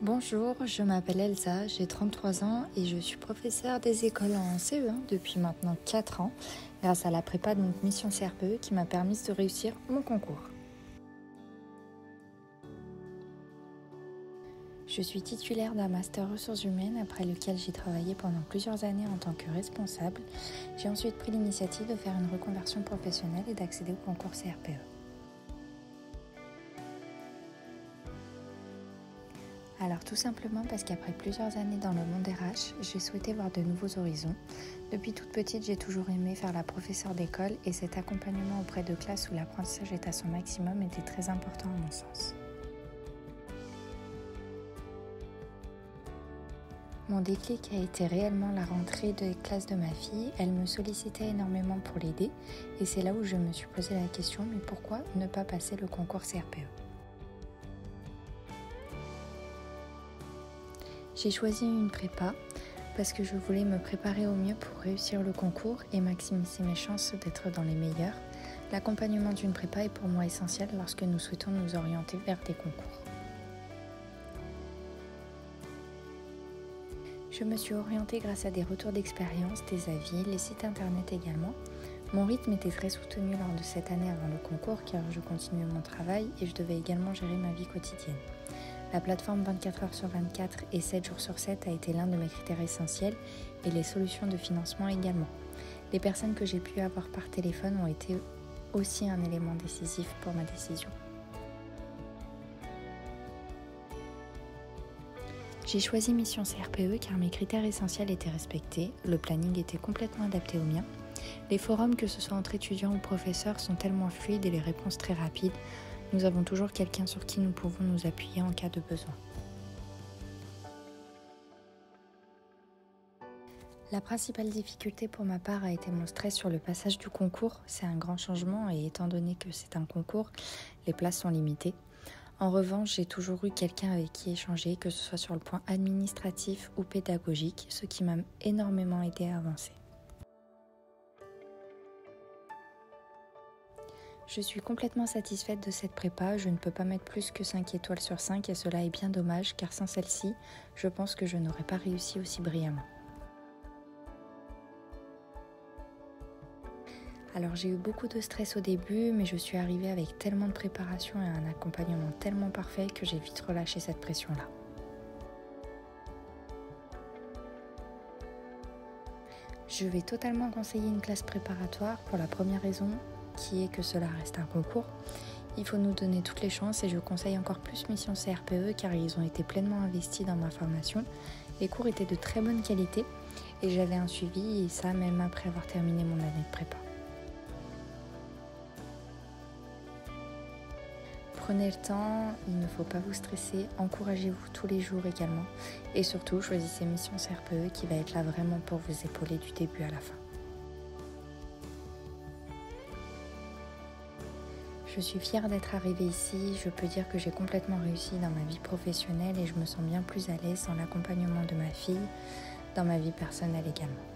Bonjour, je m'appelle Elsa, j'ai 33 ans et je suis professeure des écoles en CE1 depuis maintenant 4 ans grâce à la prépa donc mission CRPE qui m'a permis de réussir mon concours. Je suis titulaire d'un master ressources humaines après lequel j'ai travaillé pendant plusieurs années en tant que responsable. J'ai ensuite pris l'initiative de faire une reconversion professionnelle et d'accéder au concours CRPE. Alors tout simplement parce qu'après plusieurs années dans le monde RH, j'ai souhaité voir de nouveaux horizons. Depuis toute petite, j'ai toujours aimé faire la professeure d'école et cet accompagnement auprès de classes où l'apprentissage est à son maximum était très important à mon sens. Mon déclic a été réellement la rentrée des classes de ma fille. Elle me sollicitait énormément pour l'aider et c'est là où je me suis posé la question, mais pourquoi ne pas passer le concours CRPE ? J'ai choisi une prépa parce que je voulais me préparer au mieux pour réussir le concours et maximiser mes chances d'être dans les meilleurs. L'accompagnement d'une prépa est pour moi essentiel lorsque nous souhaitons nous orienter vers des concours. Je me suis orientée grâce à des retours d'expérience, des avis, les sites internet également. Mon rythme était très soutenu lors de cette année avant le concours car je continuais mon travail et je devais également gérer ma vie quotidienne. La plateforme 24 heures sur 24 et 7 jours sur 7 a été l'un de mes critères essentiels et les solutions de financement également. Les personnes que j'ai pu avoir par téléphone ont été aussi un élément décisif pour ma décision. J'ai choisi Mission CRPE car mes critères essentiels étaient respectés, le planning était complètement adapté au mien. Les forums, que ce soit entre étudiants ou professeurs, sont tellement fluides et les réponses très rapides. Nous avons toujours quelqu'un sur qui nous pouvons nous appuyer en cas de besoin. La principale difficulté pour ma part a été mon stress sur le passage du concours. C'est un grand changement et étant donné que c'est un concours, les places sont limitées. En revanche, j'ai toujours eu quelqu'un avec qui échanger, que ce soit sur le point administratif ou pédagogique, ce qui m'a énormément aidé à avancer. Je suis complètement satisfaite de cette prépa, je ne peux pas mettre plus que 5 étoiles sur 5 et cela est bien dommage car sans celle-ci, je pense que je n'aurais pas réussi aussi brillamment. Alors j'ai eu beaucoup de stress au début, mais je suis arrivée avec tellement de préparation et un accompagnement tellement parfait que j'ai vite relâché cette pression-là. Je vais totalement conseiller une classe préparatoire pour la première raison qui est que cela reste un concours. Il faut nous donner toutes les chances et je conseille encore plus Mission CRPE car ils ont été pleinement investis dans ma formation. Les cours étaient de très bonne qualité et j'avais un suivi et ça même après avoir terminé mon année de prépa. Prenez le temps, il ne faut pas vous stresser, encouragez-vous tous les jours également et surtout choisissez Mission CRPE qui va être là vraiment pour vous épauler du début à la fin. Je suis fière d'être arrivée ici, je peux dire que j'ai complètement réussi dans ma vie professionnelle et je me sens bien plus à l'aise dans l'accompagnement de ma fille, dans ma vie personnelle également.